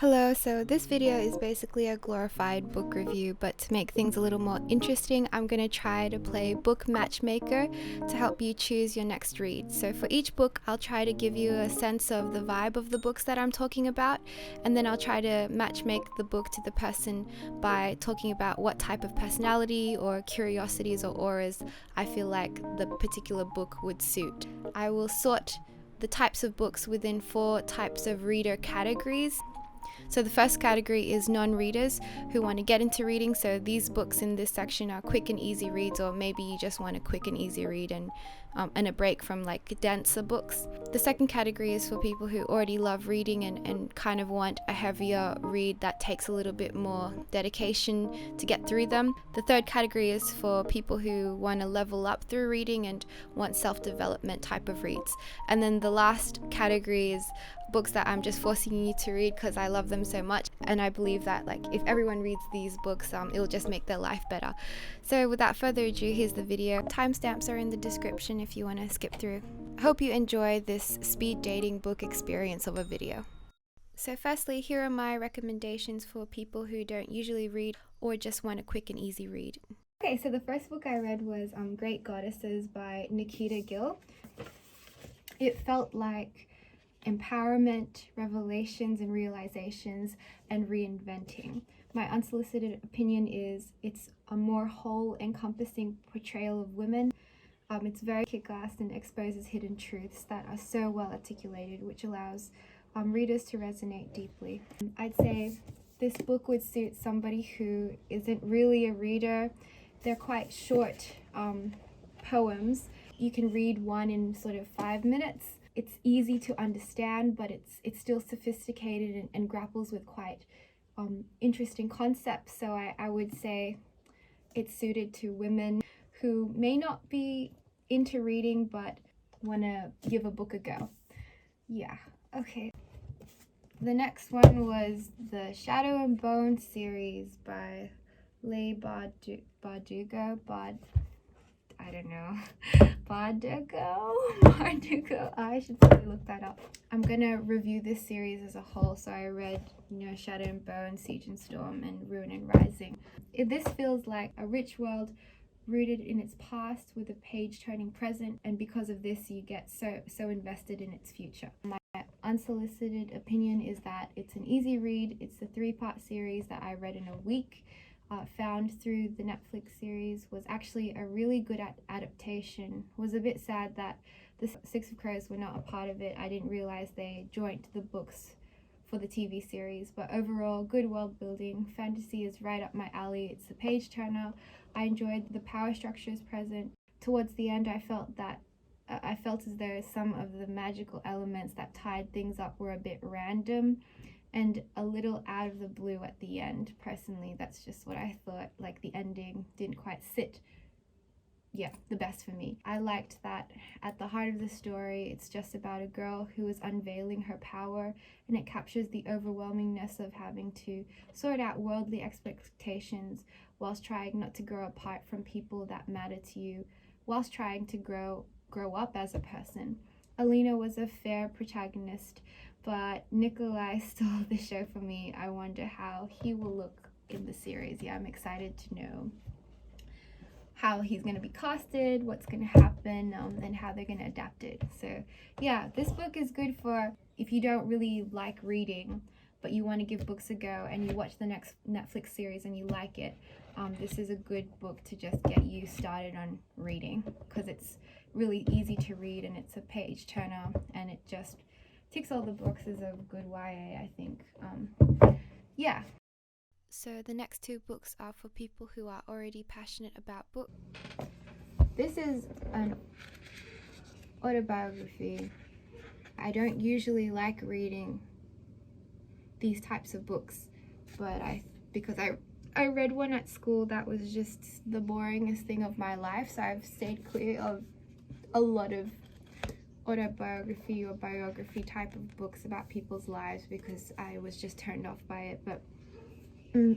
Hello, so this video is basically a glorified book review, but to make things a little more interesting, I'm going to try to play book matchmaker to help you choose your next read. So for each book, I'll try to give you a sense of the vibe of the books that I'm talking about, and then I'll try to matchmake the book to the person by talking about what type of personality or curiosities or auras I feel like the particular book would suit. I will sort the types of books within 4 types of reader categories. So the first category is non-readers who want to get into reading. So these books in this section are quick and easy reads, or maybe you just want a quick and easy read and a break from like denser books. The second category is for people who already love reading and kind of want a heavier read that takes a little bit more dedication to get through them. The third category is for people who want to level up through reading and want self-development type of reads. And then the last category is books that I'm just forcing you to read because I love them so much, and I believe that like if everyone reads these books, it'll just make their life better. So without further ado, here's the video. Timestamps are in the description if you want to skip through. I hope you enjoy this speed dating book experience of a video. So firstly, here are my recommendations for people who don't usually read or just want a quick and easy read. Okay, so the first book I read was Great Goddesses by Nikita Gill. It felt like empowerment, revelations and realizations, and reinventing. My unsolicited opinion is it's a more whole, encompassing portrayal of women. It's very kick-ass and exposes hidden truths that are so well articulated, which allows readers to resonate deeply. I'd say this book would suit somebody who isn't really a reader. They're quite short poems. You can read one in sort of 5 minutes. It's easy to understand, but it's still sophisticated and grapples with quite interesting concepts. So I would say it's suited to women who may not be into reading but want to give a book a go. Yeah, okay. The next one was the Shadow and Bone series by Leigh Bardugo. I don't know. Bardugo. I should probably look that up. I'm gonna review this series as a whole. So I read, Shadow and Bone, Siege and Storm, and Ruin and Rising. This feels like a rich world rooted in its past with a page-turning present, and because of this, you get so invested in its future. My unsolicited opinion is that it's an easy read. It's a 3-part series that I read in a week. Found through the Netflix series, was actually a really good adaptation. Was a bit sad that the Six of Crows were not a part of it. I didn't realize they joined the books for the TV series, but overall good world building. Fantasy is right up my alley. It's a page turner. I enjoyed the power structures present. Towards the end, I felt as though some of the magical elements that tied things up were a bit random and a little out of the blue at the end. Personally, that's just what I thought. Like, the ending didn't quite sit the best for me. I liked that at the heart of the story, it's just about a girl who is unveiling her power, and it captures the overwhelmingness of having to sort out worldly expectations whilst trying not to grow apart from people that matter to you, whilst trying to grow up as a person. Alina was a fair protagonist, but Nikolai stole the show for me. I wonder how he will look in the series. Yeah, I'm excited to know how he's going to be casted, what's going to happen, and how they're going to adapt it. So yeah, this book is good for if you don't really like reading, but you want to give books a go and you watch the next Netflix series and you like it. This is a good book to just get you started on reading, because it's really easy to read and it's a page turner and it just ticks all the boxes of good YA, I think. Yeah. So the next 2 books are for people who are already passionate about books. This is an autobiography. I don't usually like reading these types of books, but because I read one at school that was just the boringest thing of my life, so I've stayed clear of a lot of autobiography or biography type of books about people's lives because I was just turned off by it. But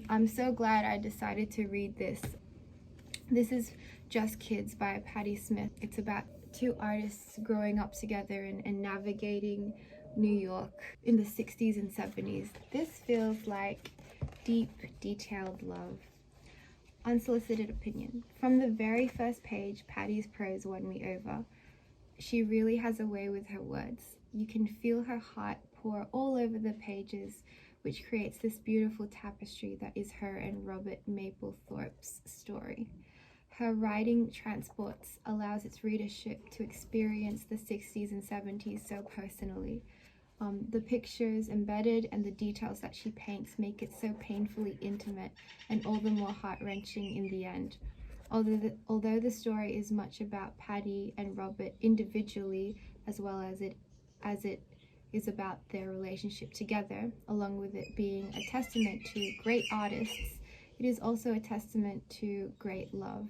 I'm so glad I decided to read this. This is Just Kids by Patti Smith. It's about 2 artists growing up together and navigating New York in the 60s and 70s. This feels like deep, detailed love. Unsolicited opinion. From the very first page, Patty's prose won me over. She really has a way with her words. You can feel her heart pour all over the pages, which creates this beautiful tapestry that is her and Robert Mapplethorpe's story. Her writing transports allows its readership to experience the 60s and 70s so personally. The pictures embedded and the details that she paints make it so painfully intimate and all the more heart-wrenching in the end. Although the story is much about Patty and Robert individually, as well as it is about their relationship together, along with it being a testament to great artists, it is also a testament to great love.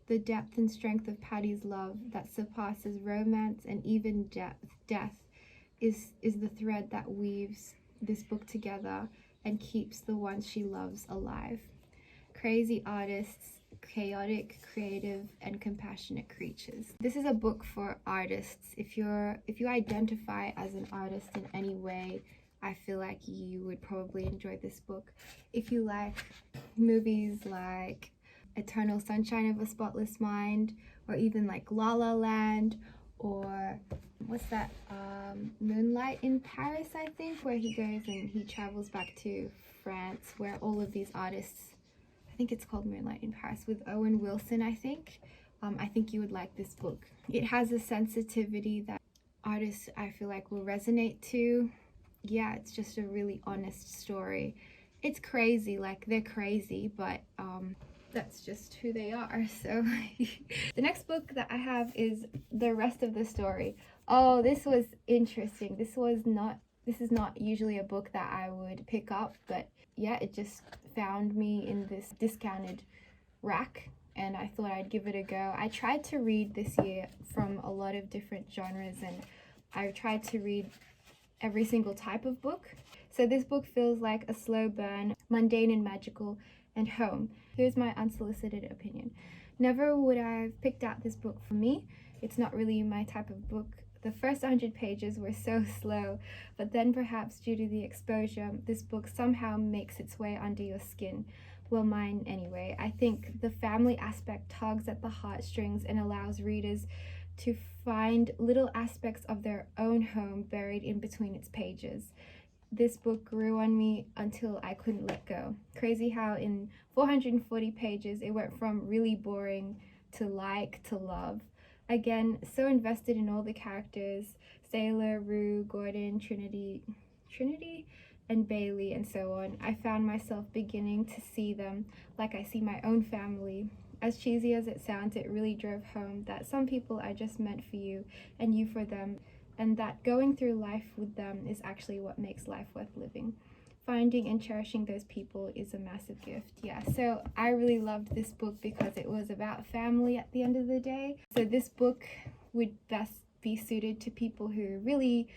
The depth and strength of Patty's love that surpasses romance and even death is the thread that weaves this book together and keeps the ones she loves alive. Crazy artists, chaotic, creative, and compassionate creatures. This is a book for artists. If you identify as an artist in any way, I feel like you would probably enjoy this book. If you like movies like Eternal Sunshine of a Spotless Mind, or even like La La Land, or what's that, Moonlight in Paris, I think, where he goes and he travels back to France, where all of these artists, I think it's called Moonlight in Paris, with Owen Wilson, I think. I think you would like this book. It has a sensitivity that artists, I feel like, will resonate to. Yeah, it's just a really honest story. It's crazy, like they're crazy, but that's just who they are. So the next book that I have is The Rest of the Story. Oh, this was interesting. This is not usually a book that I would pick up, but yeah, it just found me in this discounted rack and I thought I'd give it a go. I tried to read this year from a lot of different genres, and I tried to read every single type of book. So this book feels like a slow burn, mundane and magical, and home. Here's my unsolicited opinion. Never would I have picked out this book for me. It's not really my type of book. The first 100 pages were so slow, but then perhaps due to the exposure, this book somehow makes its way under your skin. Well, mine anyway. I think the family aspect tugs at the heartstrings and allows readers to find little aspects of their own home buried in between its pages. This book grew on me until I couldn't let go. Crazy how in 440 pages it went from really boring to love. Again, so invested in all the characters, Sailor, Rue, Gordon, Trinity, and Bailey, and so on. I found myself beginning to see them like I see my own family. As cheesy as it sounds, it really drove home that some people are just meant for you and you for them, and that going through life with them is actually what makes life worth living. Finding and cherishing those people is a massive gift. Yeah, so I really loved this book because it was about family at the end of the day. So this book would best be suited to people who really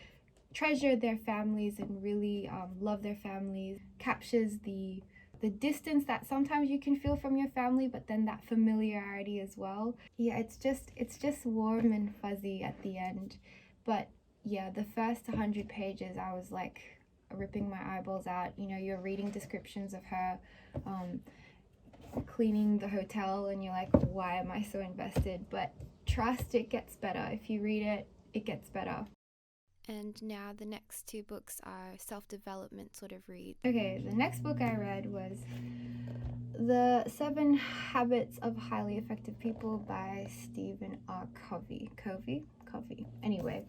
treasure their families and really love their families. Captures the distance that sometimes you can feel from your family, but then that familiarity as well. Yeah, it's just warm and fuzzy at the end. But yeah, the first 100 pages, I was like ripping my eyeballs out. You know, you're reading descriptions of her cleaning the hotel, and you're like, why am I so invested? But trust, it gets better. If you read it, it gets better. And now the next two books are self-development sort of reads. Okay, the next book I read was The 7 Habits of Highly Effective People by Stephen R. Covey. Anyway,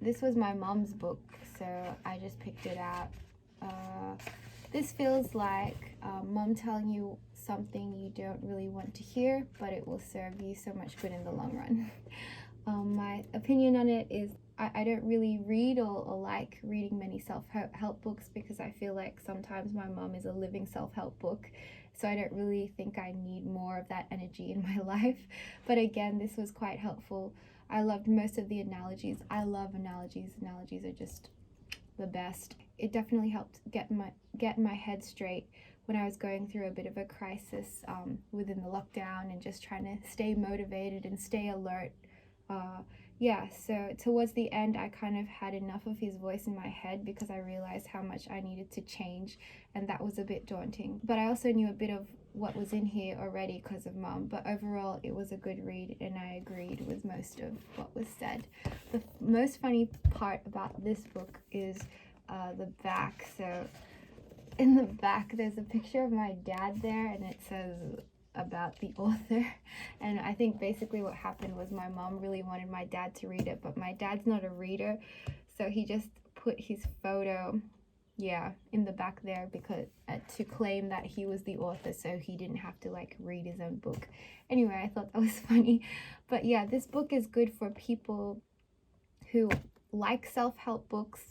this was my mom's book, so I just picked it out. This feels like mom telling you something you don't really want to hear, but it will serve you so much good in the long run. My opinion on it is I don't really read or like reading many self-help books because I feel like sometimes my mom is a living self-help book, so I don't really think I need more of that energy in my life. But again, this was quite helpful. I loved most of the analogies. I love analogies. Analogies are just the best. It definitely helped get my head straight when I was going through a bit of a crisis within the lockdown and just trying to stay motivated and stay alert. yeah, so towards the end, I kind of had enough of his voice in my head because I realized how much I needed to change, and that was a bit daunting. But I also knew a bit of what was in here already because of Mum. But overall, it was a good read, and I agreed with most of what was said. The most funny part about this book is the back. So in the back, there's a picture of my dad there, and it says about the author. And I think basically what happened was my mom really wanted my dad to read it, but my dad's not a reader, so he just put his photo, yeah, in the back there because to claim that he was the author, so he didn't have to like read his own book. Anyway, I thought that was funny. But yeah, this book is good for people who like self-help books,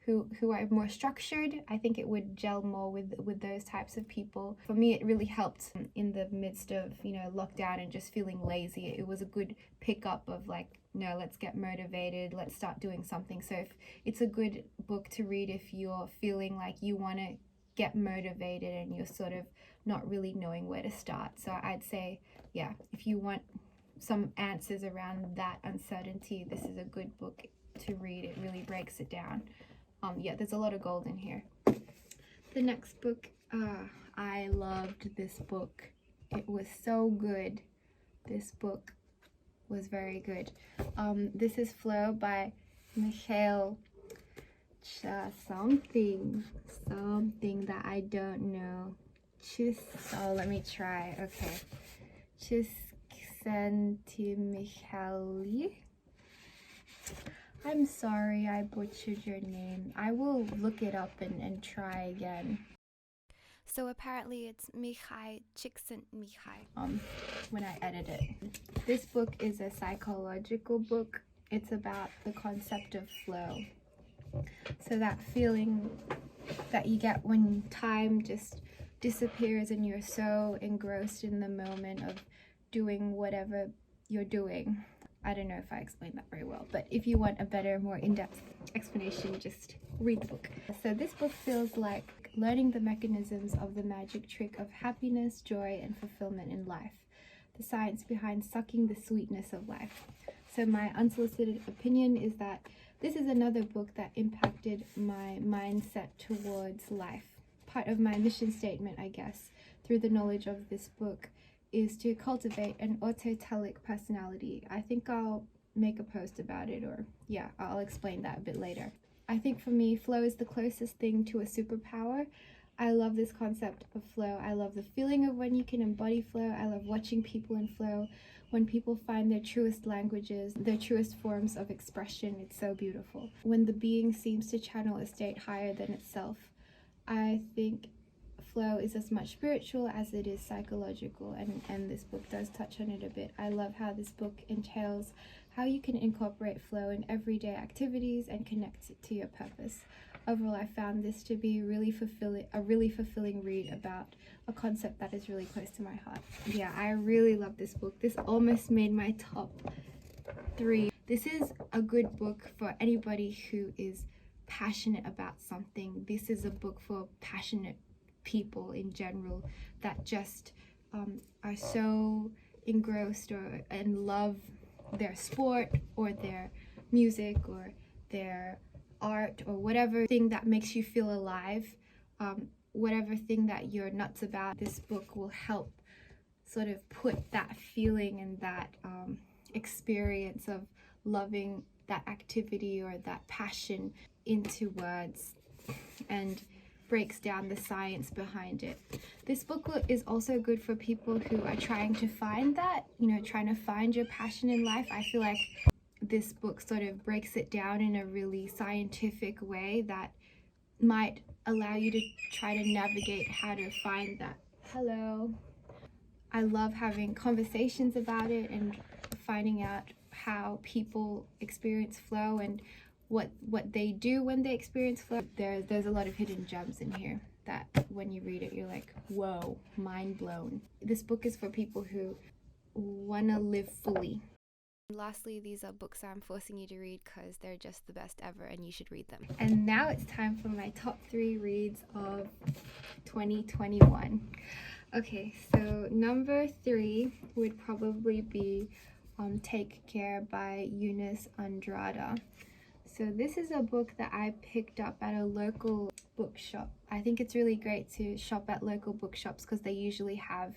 who are more structured. I think it would gel more with those types of people. For me, it really helped in the midst of, you know, lockdown and just feeling lazy. It was a good pickup of like, no, let's get motivated, let's start doing something. So if it's a good book to read if you're feeling like you want to get motivated and you're sort of not really knowing where to start. So I'd say, yeah, if you want some answers around that uncertainty, this is a good book to read. It really breaks it down. Yeah, there's a lot of gold in here. The next book, I loved this book. It was so good. This book was very good. This is Flow by Michael something that I don't know. Let me try. Okay. Csikszentmihalyi. I'm sorry I butchered your name. I will look it up and try again. So apparently it's Mihai Csikszentmihalyi. When I edit it. This book is a psychological book. It's about the concept of flow. So that feeling that you get when time just disappears and you're so engrossed in the moment of doing whatever you're doing. I don't know if I explained that very well, but if you want a better, more in-depth explanation, just read the book. So this book feels like learning the mechanisms of the magic trick of happiness, joy, and fulfillment in life. The science behind sucking the sweetness of life. So my unsolicited opinion is that this is another book that impacted my mindset towards life. Part of my mission statement, I guess, through the knowledge of this book is to cultivate an autotelic personality. I think I'll make a post about it, or yeah, I'll explain that a bit later. I think for me, flow is the closest thing to a superpower. I love this concept of flow. I love the feeling of when you can embody flow. I love watching people in flow. When people find their truest languages, their truest forms of expression, it's so beautiful. When the being seems to channel a state higher than itself, I think flow is as much spiritual as it is psychological, and this book does touch on it a bit. I love how this book entails how you can incorporate flow in everyday activities and connect it to your purpose. Overall, I found this to be a really fulfilling read about a concept that is really close to my heart. Yeah, I really love this book. This almost made my top 3. This is a good book for anybody who is passionate about something. This is a book for passionate people in general that just are so engrossed and love their sport or their music or their art or whatever thing that makes you feel alive, whatever thing that you're nuts about. This book will help sort of put that feeling and that experience of loving that activity or that passion into words and breaks down the science behind it. This book is also good for people who are trying to find that, trying to find your passion in life. I feel like this book sort of breaks it down in a really scientific way that might allow you to try to navigate how to find that. Hello. I love having conversations about it and finding out how people experience flow and what they do when they experience flow. There's a lot of hidden gems in here that when you read it, you're like, whoa, mind blown. This book is for people who want to live fully. Lastly, these are books I'm forcing you to read because they're just the best ever and you should read them. And now it's time for my top 3 reads of 2021. Okay, so number 3 would probably be Take Care by Eunice Andrada. So this is a book that I picked up at a local bookshop. I think it's really great to shop at local bookshops because they usually have,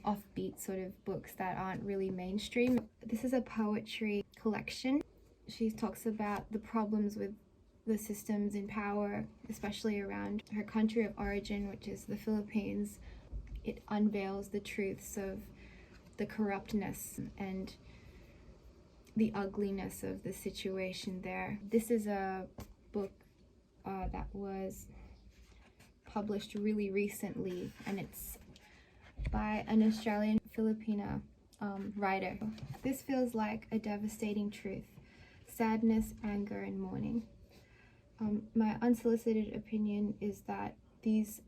offbeat sort of books that aren't really mainstream. This is a poetry collection. She talks about the problems with the systems in power, especially around her country of origin, which is the Philippines. It unveils the truths of the corruptness and the ugliness of the situation there. This is a book that was published really recently, and it's by an Australian Filipina writer. This feels like a devastating truth: sadness, anger, and mourning. My unsolicited opinion is that these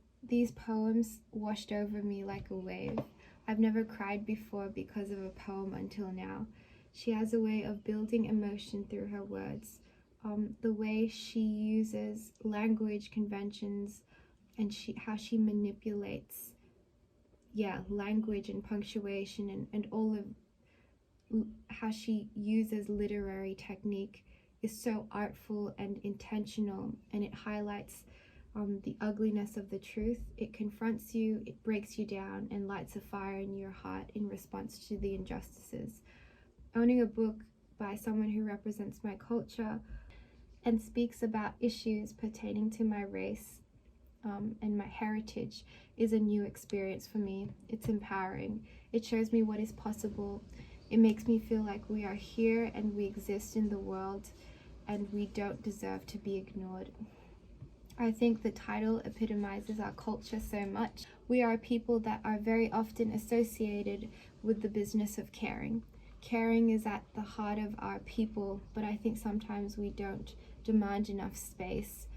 poems washed over me like a wave. I've never cried before because of a poem until now. She has a way of building emotion through her words. The way she uses language conventions and how she manipulates language and punctuation and all of how she uses literary technique is so artful and intentional, and it highlights the ugliness of the truth. It confronts you, it breaks you down, and lights a fire in your heart in response to the injustices. Owning a book by someone who represents my culture and speaks about issues pertaining to my race and my heritage is a new experience for me. It's empowering. It shows me what is possible. It makes me feel like we are here and we exist in the world and we don't deserve to be ignored. I think the title epitomizes our culture so much. We are people that are very often associated with the business of caring. Caring is at the heart of our people, but I think sometimes we don't demand enough space.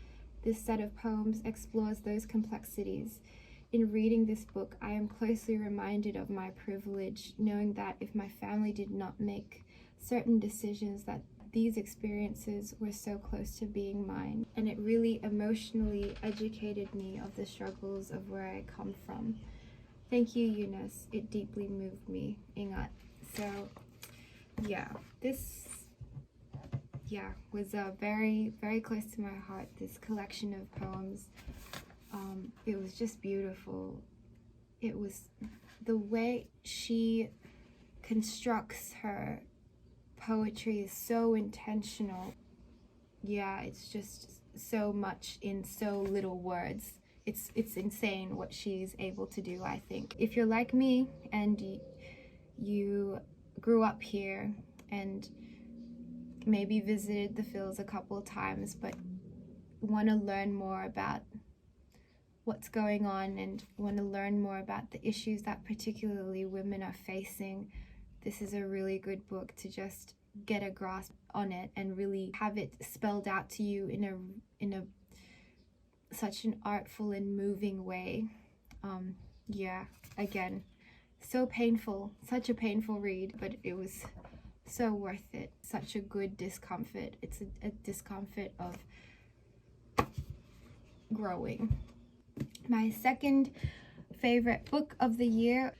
This set of poems explores those complexities. In reading this book, I am closely reminded of my privilege, knowing that if my family did not make certain decisions, that these experiences were so close to being mine. And it really emotionally educated me of the struggles of where I come from. Thank you, Eunice. It deeply moved me. Ingat. So, this was very, very close to my heart, this collection of poems. It was just beautiful. It was the way she constructs her poetry is so intentional. It's just so much in so little words. It's insane what she's able to do, I think. If you're like me and you grew up here and maybe visited the Phils a couple of times but want to learn more about what's going on and want to learn more about the issues that particularly women are facing, this is a really good book to just get a grasp on it and really have it spelled out to you in a such an artful and moving way. Again, so painful, such a painful read, but it was so worth it. Such a good discomfort. It's a discomfort of growing. My second favorite book of the year,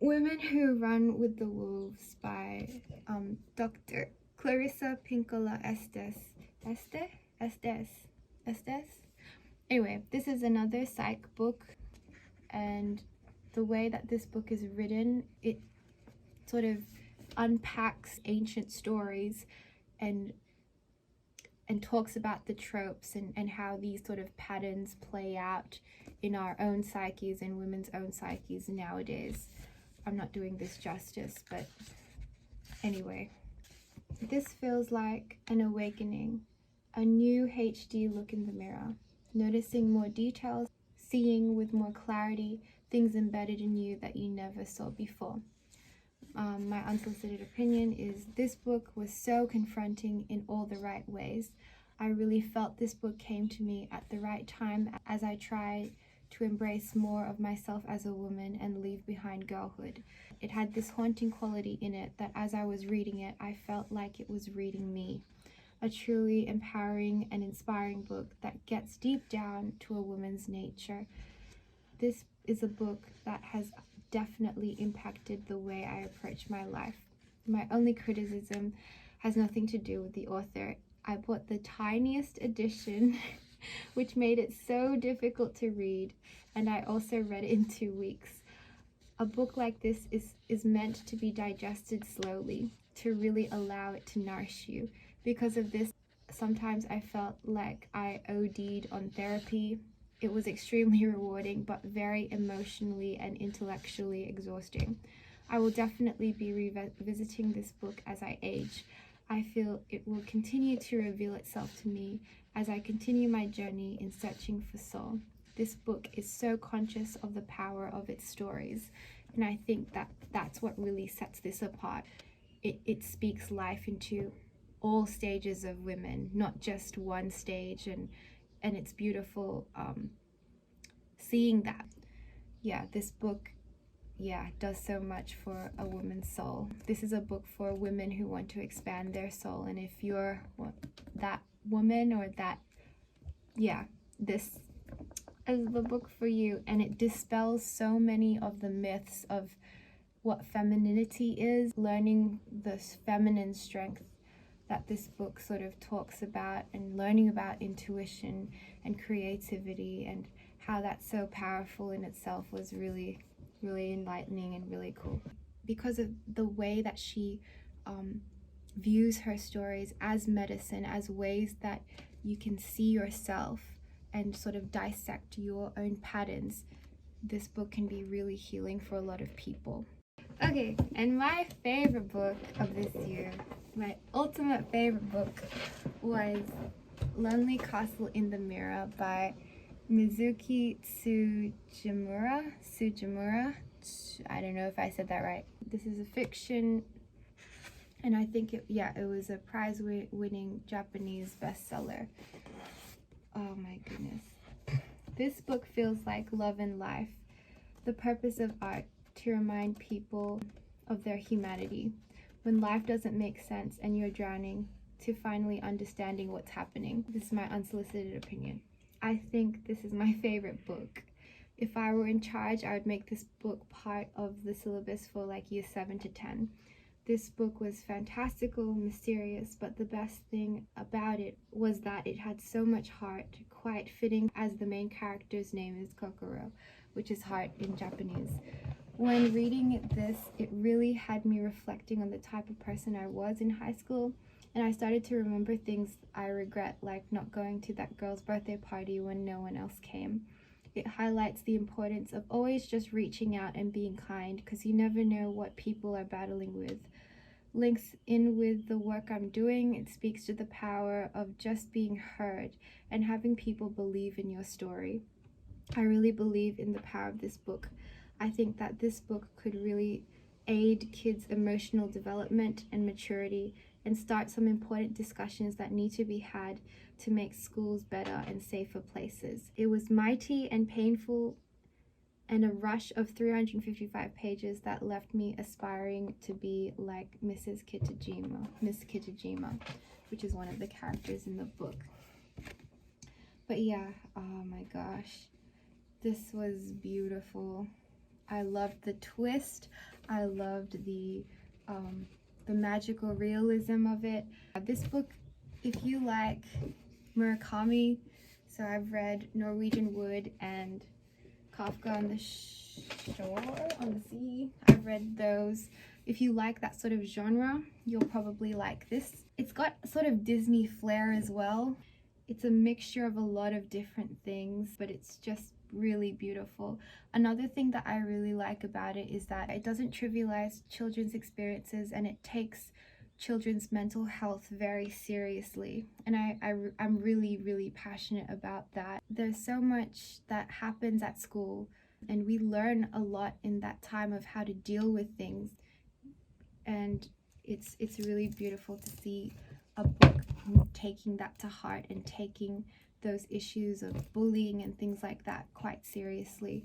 Women Who Run with the Wolves by Dr. Clarissa Pinkola Estes. Anyway, this is another psych book, and the way that this book is written, it sort of unpacks ancient stories and talks about the tropes and how these sort of patterns play out in our own psyches and women's own psyches nowadays. I'm not doing this justice, but anyway, this feels like an awakening, a new HD look in the mirror, noticing more details, seeing with more clarity things embedded in you that you never saw before. My unsolicited opinion is this book was so confronting in all the right ways. I really felt this book came to me at the right time as I tried to embrace more of myself as a woman and leave behind girlhood. It had this haunting quality in it that as I was reading it, I felt like it was reading me. A truly empowering and inspiring book that gets deep down to a woman's nature. This is a book that has definitely impacted the way I approach my life. My only criticism has nothing to do with the author. I bought the tiniest edition, which made it so difficult to read, and I also read it in 2 weeks. A book like this is meant to be digested slowly, to really allow it to nourish you. Because of this, sometimes I felt like I OD'd on therapy. It was extremely rewarding, but very emotionally and intellectually exhausting. I will definitely be revisiting this book as I age. I feel it will continue to reveal itself to me as I continue my journey in searching for soul. This book is so conscious of the power of its stories, and I think that that's what really sets this apart. It speaks life into all stages of women, not just one stage, and it's beautiful seeing that. Yeah, this book does so much for a woman's soul. This is a book for women who want to expand their soul, and if you're that woman or that, this is the book for you. And it dispels so many of the myths of what femininity is, learning this feminine strength that this book sort of talks about, and learning about intuition and creativity and how that's so powerful in itself was really, really enlightening and really cool. Because of the way that she views her stories as medicine, as ways that you can see yourself and sort of dissect your own patterns, this book can be really healing for a lot of people. Okay, and my favorite book of this year, my ultimate favorite book, was Lonely Castle in the Mirror by Mizuki Tsujimura. I don't know if I said that right. This is a fiction, and I think it was a prize-winning Japanese bestseller. Oh my goodness. This book feels like love and life, the purpose of art to remind people of their humanity. When life doesn't make sense and you're drowning, to finally understanding what's happening. This is my unsolicited opinion. I think this is my favorite book. If I were in charge, I would make this book part of the syllabus for like year 7 to 10. This book was fantastical, mysterious, but the best thing about it was that it had so much heart, quite fitting as the main character's name is Kokoro, which is heart in Japanese. When reading this, it really had me reflecting on the type of person I was in high school, and I started to remember things I regret, like not going to that girl's birthday party when no one else came. It highlights the importance of always just reaching out and being kind, because you never know what people are battling with. Links in with the work I'm doing. It speaks to the power of just being heard and having people believe in your story. I really believe in the power of this book. I think that this book could really aid kids' emotional development and maturity and start some important discussions that need to be had to make schools better and safer places. It was mighty and painful, and a rush of 355 pages that left me aspiring to be like Miss Kitajima, which is one of the characters in the book. But yeah, oh my gosh, this was beautiful. I loved the twist. I loved the magical realism of it. This book, if you like Murakami, so I've read Norwegian Wood and Kafka on the Shore, on the Sea. I've read those. If you like that sort of genre, you'll probably like this. It's got sort of Disney flair as well. It's a mixture of a lot of different things, but it's just really beautiful. Another thing that I really like about it is that it doesn't trivialize children's experiences, and it takes children's mental health very seriously, and I'm really, really passionate about that. There's so much that happens at school, and we learn a lot in that time of how to deal with things, and it's really beautiful to see a book taking that to heart and taking those issues of bullying and things like that quite seriously.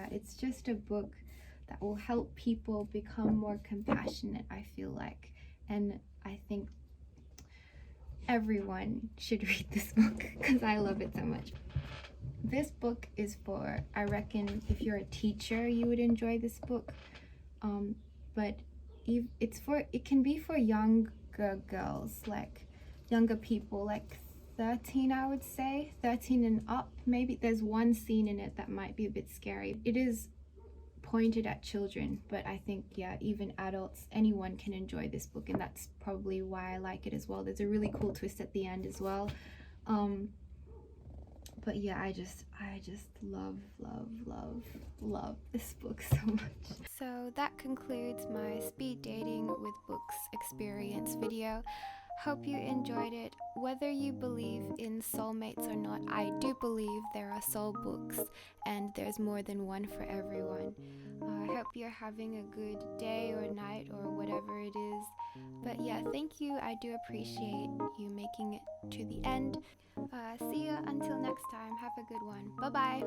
It's just a book that will help people become more compassionate, I feel like. And I think everyone should read this book because I love it so much. This book is for, I reckon, if you're a teacher, you would enjoy this book. But it can be for younger girls, like younger people, like 13, I would say, 13 and up. Maybe there's one scene in it that might be a bit scary. It is pointed at children, but I think, yeah, even adults, anyone can enjoy this book, and that's probably why I like it as well. There's a really cool twist at the end as well. But yeah, I just love this book so much. So that concludes my speed dating with books experience video. Hope you enjoyed it. Whether you believe in soulmates or not, I do believe there are soul books and there's more than one for everyone. I hope you're having a good day or night or whatever it is. But yeah, thank you. I do appreciate you making it to the end. See ya until next time. Have a good one. Bye bye.